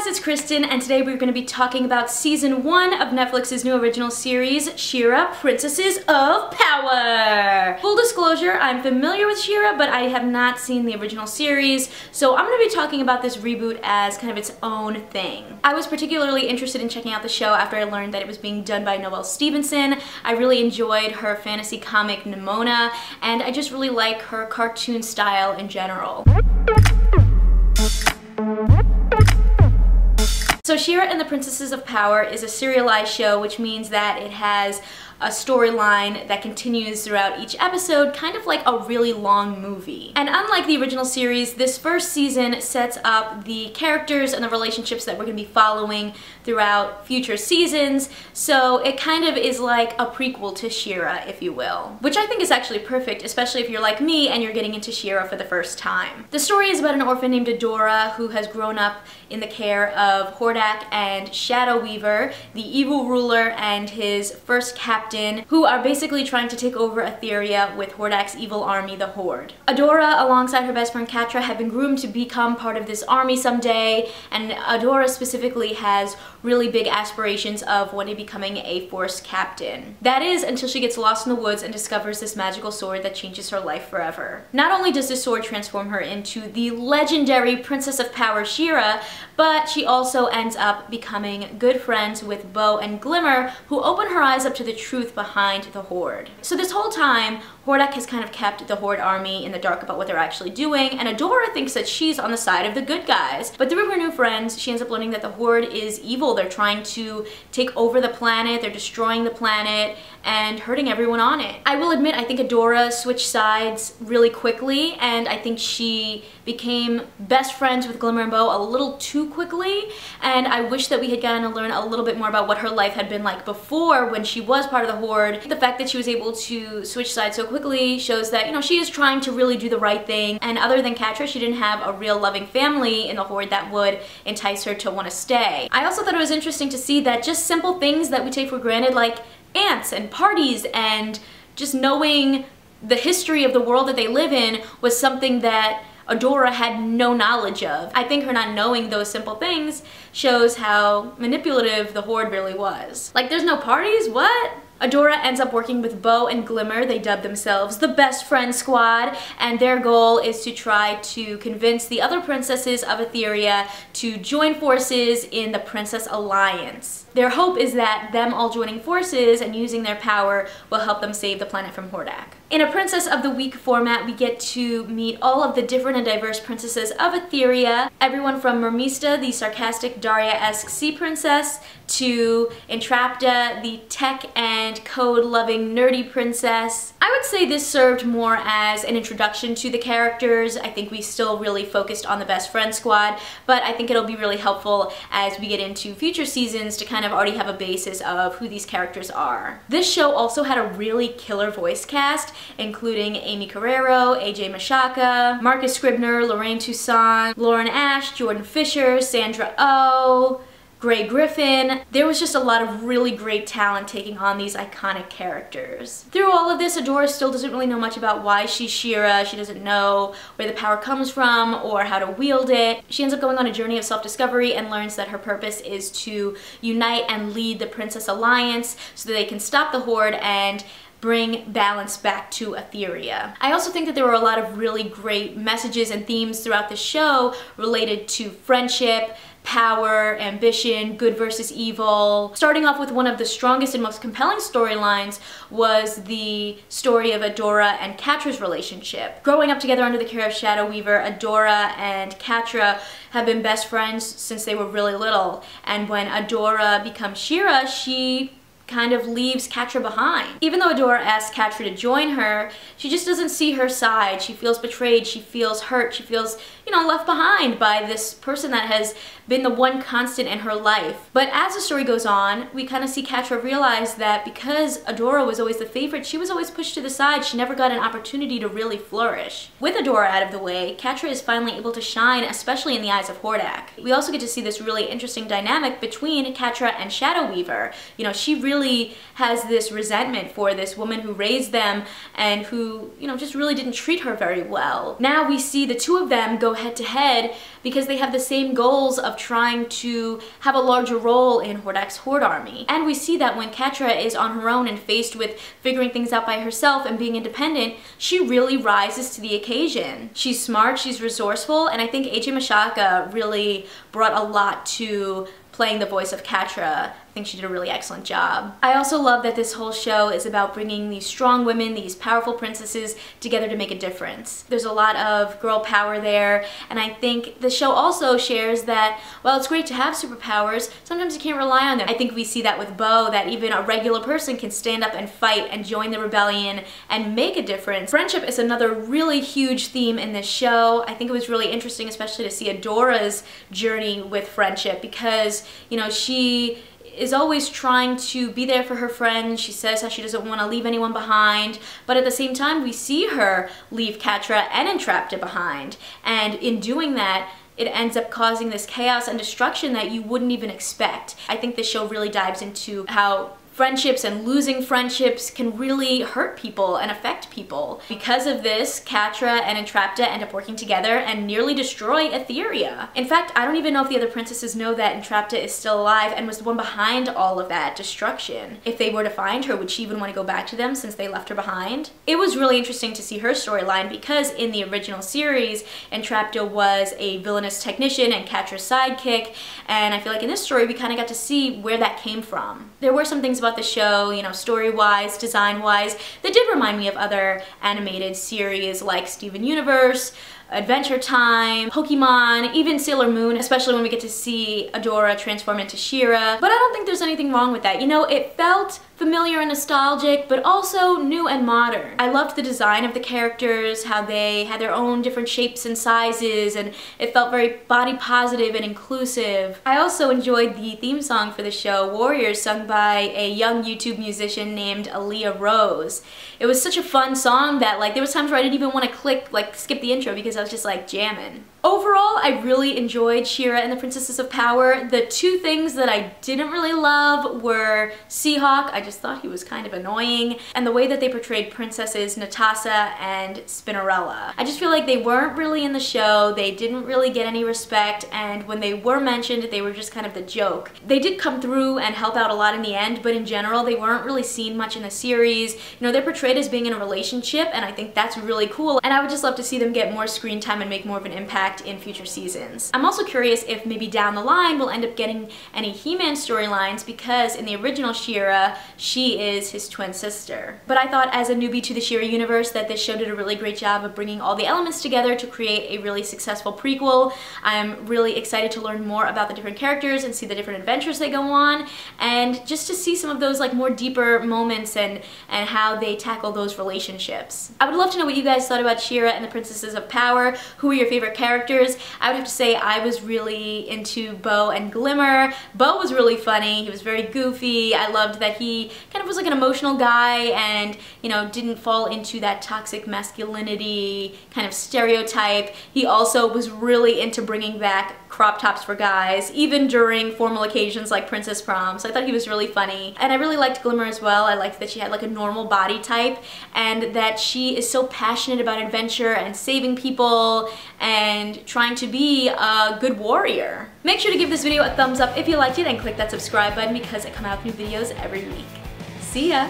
guys, it's Kristen, and today we're going to be talking about Season 1 of Netflix's new original series, She-Ra, Princesses of Power! Full disclosure, I'm familiar with She-Ra, but I have not seen the original series, so I'm going to be talking about this reboot as kind of its own thing. I was particularly interested in checking out the show after I learned that it was being done by Noelle Stevenson. I really enjoyed her fantasy comic Nimona, and I just really like her cartoon style in general. So She-Ra and the Princesses of Power is a serialized show, which means that it has a storyline that continues throughout each episode, kind of like a really long movie. And unlike the original series, this first season sets up the characters and the relationships that we're going to be following throughout future seasons, so it kind of is like a prequel to She-Ra, if you will. Which I think is actually perfect, especially if you're like me and you're getting into She-Ra for the first time. The story is about an orphan named Adora who has grown up in the care of Hordak and Shadow Weaver, the evil ruler and his first captain, who are basically trying to take over Etheria with Hordak's evil army, the Horde. Adora, alongside her best friend Katra, have been groomed to become part of this army someday, and Adora specifically has really big aspirations of one day becoming a Force captain. That is, until she gets lost in the woods and discovers this magical sword that changes her life forever. Not only does this sword transform her into the legendary Princess of Power She-Ra, but she also ends up becoming good friends with Bow and Glimmer, who open her eyes up to the truth behind the Horde. So this whole time, Hordak has kind of kept the Horde army in the dark about what they're actually doing, and Adora thinks that she's on the side of the good guys. But through her new friends, she ends up learning that the Horde is evil. They're trying to take over the planet, they're destroying the planet, and hurting everyone on it. I will admit, I think Adora switched sides really quickly, and I think she became best friends with Glimmer and Bow a little too quickly, and I wish that we had gotten to learn a little bit more about what her life had been like before when she was part of the Horde. The fact that she was able to switch sides so quickly shows that, you know, she is trying to really do the right thing, and other than Catra, she didn't have a real loving family in the Horde that would entice her to want to stay. I also thought it was interesting to see that just simple things that we take for granted, like ants and parties and just knowing the history of the world that they live in, was something that Adora had no knowledge of. I think her not knowing those simple things shows how manipulative the Horde really was. Like, there's no parties? What? Adora ends up working with Bow and Glimmer. They dub themselves the Best Friend Squad, and their goal is to try to convince the other princesses of Etheria to join forces in the Princess Alliance. Their hope is that them all joining forces and using their power will help them save the planet from Hordak. In a Princess of the Week format, we get to meet all of the different and diverse princesses of Etheria, everyone from Mermista, the sarcastic Daria-esque sea princess, to Entrapta, the tech and code-loving nerdy princess. I would say this served more as an introduction to the characters. I think we still really focused on the Best Friend Squad, but I think it'll be really helpful as we get into future seasons to kind of already have a basis of who these characters are. This show also had a really killer voice cast, including Amy Carrero, AJ Mashaka, Marcus Scribner, Lorraine Toussaint, Lauren Ash, Jordan Fisher, Sandra Oh, Gray Griffin. There was just a lot of really great talent taking on these iconic characters. Through all of this, Adora still doesn't really know much about why she's She-Ra. She doesn't know where the power comes from or how to wield it. She ends up going on a journey of self-discovery and learns that her purpose is to unite and lead the Princess Alliance so that they can stop the Horde and bring balance back to Etheria. I also think that there were a lot of really great messages and themes throughout the show related to friendship, power, ambition, good versus evil. Starting off with one of the strongest and most compelling storylines was the story of Adora and Catra's relationship. Growing up together under the care of Shadow Weaver, Adora and Katra have been best friends since they were really little, and when Adora becomes She-Ra, she kind of leaves Katra behind. Even though Adora asks Katra to join her, she just doesn't see her side. She feels betrayed, she feels hurt, she feels, you know, left behind by this person that has been the one constant in her life. But as the story goes on, we kind of see Katra realize that because Adora was always the favorite, she was always pushed to the side. She never got an opportunity to really flourish. With Adora out of the way, Katra is finally able to shine, especially in the eyes of Hordak. We also get to see this really interesting dynamic between Katra and Shadow Weaver. You know, she really has this resentment for this woman who raised them and who, you know, just really didn't treat her very well. Now we see the two of them go head to head because they have the same goals of trying to have a larger role in Hordak's Horde army. And we see that when Katra is on her own and faced with figuring things out by herself and being independent, she really rises to the occasion. She's smart, she's resourceful, and I think AJ Mashaka really brought a lot to playing the voice of Katra. I think she did a really excellent job. I also love that this whole show is about bringing these strong women, these powerful princesses together to make a difference. There's a lot of girl power there, and I think the show also shares that while it's great to have superpowers, sometimes you can't rely on them. I think we see that with Bo, that even a regular person can stand up and fight and join the rebellion and make a difference. Friendship is another really huge theme in this show. I think it was really interesting, especially to see Adora's journey with friendship, because, you know, she is always trying to be there for her friends. She says how she doesn't want to leave anyone behind, but at the same time we see her leave Katra and Entrapta behind, and in doing that it ends up causing this chaos and destruction that you wouldn't even expect. I think this show really dives into how friendships and losing friendships can really hurt people and affect people. Because of this, Katra and Entrapta end up working together and nearly destroy Etheria. In fact, I don't even know if the other princesses know that Entrapta is still alive and was the one behind all of that destruction. If they were to find her, would she even want to go back to them since they left her behind? It was really interesting to see her storyline because in the original series, Entrapta was a villainous technician and Katra's sidekick, and I feel like in this story we kind of got to see where that came from. There were some things about the show, you know, story-wise, design-wise, that did remind me of other animated series like Steven Universe, Adventure Time, Pokemon, even Sailor Moon, especially when we get to see Adora transform into She-Ra. But I don't think there's anything wrong with that. You know, it felt familiar and nostalgic, but also new and modern. I loved the design of the characters, how they had their own different shapes and sizes, and it felt very body positive and inclusive. I also enjoyed the theme song for the show, Warriors, sung by a young YouTube musician named Aaliyah Rose. It was such a fun song that, like, there was times where I didn't even want to skip the intro because I was just like jamming. Overall, I really enjoyed She-Ra and the Princesses of Power. The two things that I didn't really love were Seahawk. I just thought he was kind of annoying, and the way that they portrayed princesses Natasha and Spinnerella. I just feel like they weren't really in the show, they didn't really get any respect, and when they were mentioned, they were just kind of the joke. They did come through and help out a lot in the end, but in general, they weren't really seen much in the series. You know, they're portrayed as being in a relationship, and I think that's really cool, and I would just love to see them get more screen time and make more of an impact in future seasons. I'm also curious if maybe down the line we'll end up getting any He-Man storylines, because in the original She-Ra, she is his twin sister. But I thought as a newbie to the She-Ra universe that this show did a really great job of bringing all the elements together to create a really successful prequel. I'm really excited to learn more about the different characters and see the different adventures they go on, and just to see some of those like more deeper moments and how they tackle those relationships. I would love to know what you guys thought about She-Ra and the Princesses of Power. Who were your favorite characters? I would have to say I was really into Bo and Glimmer. Bo was really funny, he was very goofy. I loved that he kind of was like an emotional guy and, you know, didn't fall into that toxic masculinity kind of stereotype. He also was really into bringing back crop tops for guys, even during formal occasions like Princess Prom, so I thought he was really funny. And I really liked Glimmer as well. I liked that she had like a normal body type and that she is so passionate about adventure and saving people and trying to be a good warrior. Make sure to give this video a thumbs up if you liked it and click that subscribe button because I come out with new videos every week. See ya!